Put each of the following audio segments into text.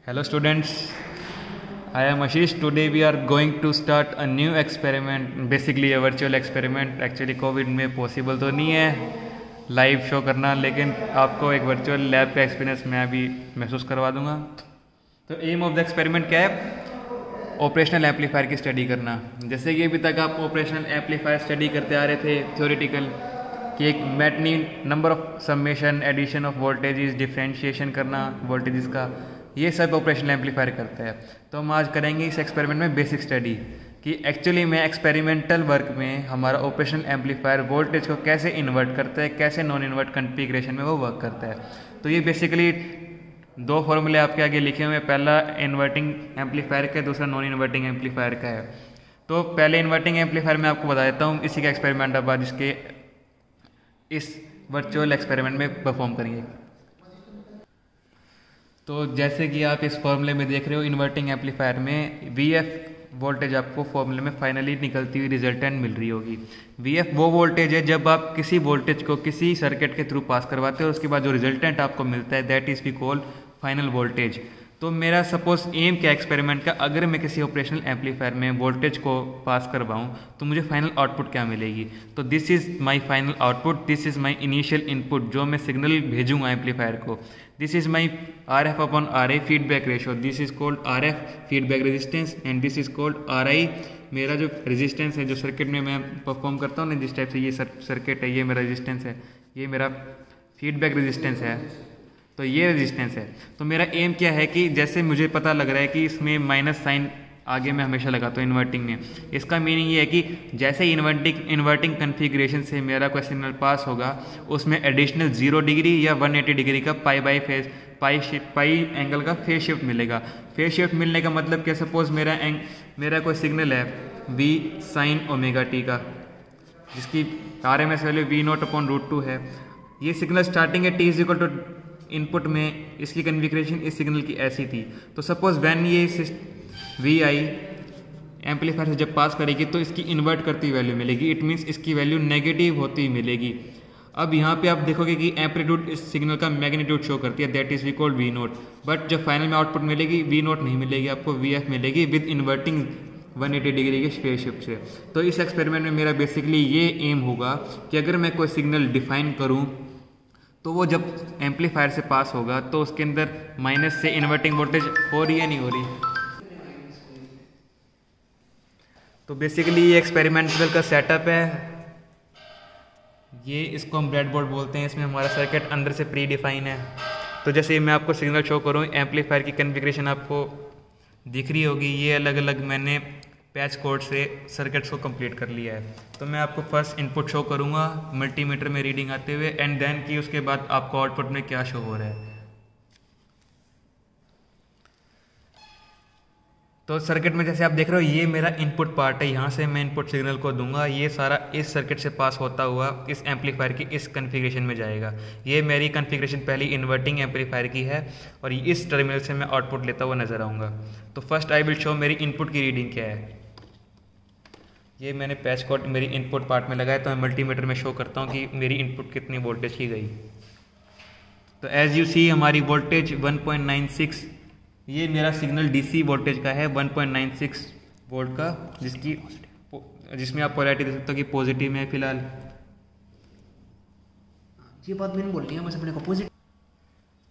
Hello students, I am Ashish. Today we are going to start a new experiment, basically a virtual experiment. Actually Covid में possible तो नहीं है live show करना, लेकिन आपको एक वर्चुअल लैब का एक्सपीरियंस मैं अभी महसूस करवा दूंगा। तो एम ऑफ द एक्सपेरिमेंट क्या है? ऑपरेशनल एम्पलीफायर की स्टडी करना। जैसे कि अभी तक आप ऑपरेशनल एम्पलीफायर स्टडी करते आ रहे थे थ्योरेटिकल, कि एक मैटनी number of summation, addition of voltages, differentiation करना वोल्टेजेस का, ये सब ऑपरेशनल एम्पलीफायर करता है। तो हम आज करेंगे इस एक्सपेरिमेंट में बेसिक स्टडी कि एक्चुअली में एक्सपेरिमेंटल वर्क में हमारा ऑपरेशनल एम्पलीफायर वोल्टेज को कैसे इन्वर्ट करता है, कैसे नॉन इन्वर्ट कॉन्फ़िगरेशन में वो वर्क करता है। तो ये बेसिकली दो फॉर्मूले आपके आगे लिखे हुए हैं, पहला इन्वर्टिंग एम्पलीफायर का, दूसरा नॉन इन्वर्टिंग एम्पलीफायर का है। तो पहले इन्वर्टिंग एम्पलीफायर मैं आपको बता देता हूँ, इसी का एक्सपेरिमेंट अब आज इसके इस वर्चुअल एक्सपेरिमेंट में परफॉर्म करेंगे। तो जैसे कि आप इस फॉर्मूले में देख रहे हो, इन्वर्टिंग एम्पलीफायर में VF वोल्टेज आपको फॉर्मूले में फाइनली निकलती हुई रिजल्टेंट मिल रही होगी। VF वो वोल्टेज है जब आप किसी वोल्टेज को किसी सर्किट के थ्रू पास करवाते हो, उसके बाद जो रिजल्टेंट आपको मिलता है that is we called final voltage. तो मेरा सपोज एम क्या एक्सपेरिमेंट का, अगर मैं किसी ऑपरेशनल एम्पलीफायर में वोल्टेज को पास करवाऊं तो मुझे फाइनल आउटपुट क्या मिलेगी। तो this is my final output, this is my initial input जो मैं सिग्नल भेजूंगा एम्पलीफायर को। This is my RF upon RI feedback ratio, this is called RF feedback resistance and this is called RI मेरा जो resistance है, जो circuit में मैं परफॉर्म करता हूँ ना, जिस टाइप से ये सर्किट है, ये मेरा रेजिस्टेंस है, ये मेरा फीडबैक रेजिस्टेंस है, तो ये रेजिस्टेंस है। तो मेरा एम क्या है कि जैसे मुझे पता लग रहा है कि इसमें माइनस साइन आगे मैं हमेशा लगाता हूँ इन्वर्टिंग में, इसका मीनिंग ये है कि जैसे ही इन्वर्टिंग कन्फिग्रेशन से मेरा कोई सिग्नल पास होगा उसमें एडिशनल 0 डिग्री या 180 डिग्री का पाई एंगल का फेज शिफ्ट मिलेगा। फेज शिफ्ट मिलने का मतलब क्या, सपोज मेरा कोई सिग्नल है V साइन ओमेगा टी का, जिसकी RMS वैल्यू V0/√2 है। ये सिग्नल स्टार्टिंग है t इक्वल टू इनपुट में, इसकी कन्फिग्रेशन इस सिग्नल की ऐसी थी। तो सपोज व्हेन ये VI एम्पलीफायर से जब पास करेगी तो इसकी इन्वर्ट करती वैल्यू मिलेगी, इट मीन्स इसकी वैल्यू नेगेटिव होती मिलेगी। अब यहाँ पे आप देखोगे कि एम्पलीट्यूड इस सिग्नल का मैग्नीट्यूड शो करती है, that is we called V0। But जब फाइनल में आउटपुट मिलेगी V0 नहीं मिलेगी, आपको VF मिलेगी विद इन्वर्टिंग 180 डिग्री के फेज शिफ्ट से। तो इस एक्सपेरिमेंट में मेरा बेसिकली ये एम होगा कि अगर मैं कोई सिग्नल डिफाइन करूँ तो वो जब एम्पलीफायर से पास होगा तो उसके अंदर माइनस से इन्वर्टिंग वोल्टेज हो रही है नहीं हो रही। तो बेसिकली ये एक्सपेरिमेंटल का सेटअप है, ये इसको हम ब्रेडबोर्ड बोलते हैं। इसमें हमारा सर्किट अंदर से प्री डिफाइन है। तो जैसे मैं आपको सिग्नल शो करूँ, एम्पलीफायर की कन्फिग्रेशन आपको दिख रही होगी, ये अलग अलग मैंने पैच कोड से सर्किट्स को कंप्लीट कर लिया है। तो मैं आपको फर्स्ट इनपुट शो करूँगा मल्टीमीटर में रीडिंग आते हुए, एंड देन कि उसके बाद आपको आउटपुट में क्या शो हो रहा है। तो सर्किट में जैसे आप देख रहे हो, ये मेरा इनपुट पार्ट है, यहाँ से मैं इनपुट सिग्नल को दूंगा, ये सारा इस सर्किट से पास होता हुआ इस एम्पलीफायर की इस कन्फिग्रेशन में जाएगा। ये मेरी कन्फिग्रेशन पहली इन्वर्टिंग एम्पलीफायर की है और इस टर्मिनल से मैं आउटपुट लेता हुआ नजर आऊँगा। तो फर्स्ट आई विल शो मेरी इनपुट की रीडिंग क्या है। ये मैंने पैच कोड मेरी इनपुट पार्ट में लगाया, तो मैं मल्टीमीटर में शो करता हूँ कि मेरी इनपुट कितनी वोल्टेज की गई। तो एज यू सी हमारी वोल्टेज 1.96, ये मेरा सिग्नल DC वोल्टेज का है 1.96 वोल्ट का, जिसमें आप पोलैरिटी देख सकते हो कि पॉजिटिव में है फिलहाल। ये बात मैंने बोल लिया, बस अपने को पॉजिटिव।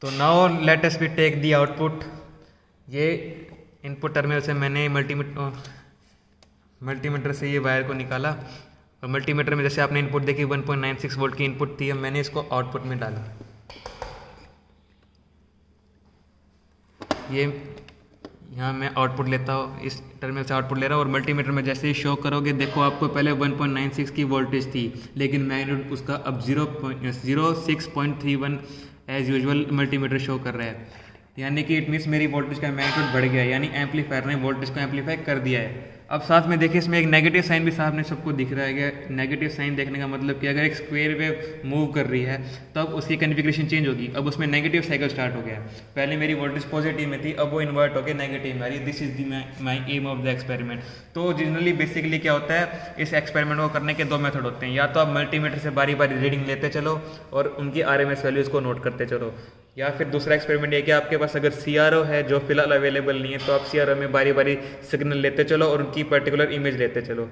तो now let us be take the output. ये इनपुट टर्मिनल से मैंने मल्टीमीटर से ये वायर को निकाला और मल्टीमीटर में जैसे आपने इनपुट देखी 1.96 वोल्ट की इनपुट थी, अब मैंने इसको आउटपुट में डाला। ये यहाँ मैं आउटपुट लेता हूँ, इस टर्मिनल से आउटपुट ले रहा हूँ और मल्टीमीटर में जैसे ही शो करोगे, देखो आपको पहले 1.96 की वोल्टेज थी, लेकिन मैग्नीट्यूड उसका अब 06.31 एज यूजुअल मल्टीमीटर शो कर रहा है। यानी कि इट मीन्स मेरी वोल्टेज का मैग्नीट्यूड बढ़ गया है, यानी एम्पलीफायर ने वोल्टेज को एम्पलीफाई कर दिया है। अब साथ में देखिए इसमें एक नेगेटिव साइन भी सामने सबको दिख रहा है। नेगेटिव साइन देखने का मतलब कि अगर एक स्क्वायर वेव मूव कर रही है तो अब उसकी कन्फिग्रेशन चेंज होगी, अब उसमें नेगेटिव साइकिल स्टार्ट हो गया। पहले मेरी वोल्टेज पॉजिटिव में थी, अब वो इन्वर्ट होकर नेगेटिव में आ रही है। This is my aim of the experiment. तो जनरली बेसिकली क्या होता है, इस एक्सपेरिमेंट को करने के दो मेथड होते हैं। या तो आप मल्टीमीटर से बारी बारी रीडिंग लेते चलो और उनकी RMS वैल्यूज़ को नोट करते चलो, या फिर दूसरा एक्सपेरिमेंट ये कि आपके पास अगर CRO है जो फिलहाल अवेलेबल नहीं है, तो आप CRO में बारी बारी सिग्नल लेते चलो और उनकी पर्टिकुलर इमेज लेते चलो।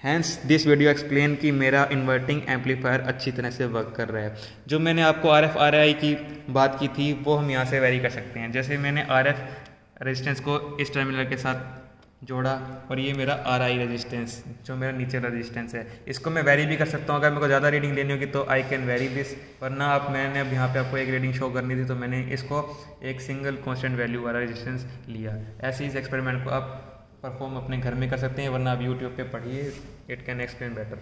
हैंस दिस वीडियो एक्सप्लेन कि मेरा इन्वर्टिंग एम्पलीफायर अच्छी तरह से वर्क कर रहा है। जो मैंने आपको RF RI की बात की थी वो हम यहाँ से वेरी कर सकते हैं। जैसे मैंने RF रेजिस्टेंस को इस टर्मिनल के साथ जोड़ा और ये मेरा RI रेजिस्टेंस जो मेरा नीचे रेजिस्टेंस है, इसको मैं वेरी भी कर सकता हूँ। अगर मेरे को ज़्यादा रीडिंग लेनी होगी तो आई कैन वेरी दिस, वरना आप मैंने अब यहाँ पे आपको एक रीडिंग शो करनी थी तो मैंने इसको एक सिंगल कॉन्स्टेंट वैल्यू वाला रेजिस्टेंस लिया। ऐसे इस एक्सपेरिमेंट को आप परफॉर्म अपने घर में कर सकते हैं, वरना आप यूट्यूब पे पढ़िए, इट कैन एक्सप्लेन बेटर।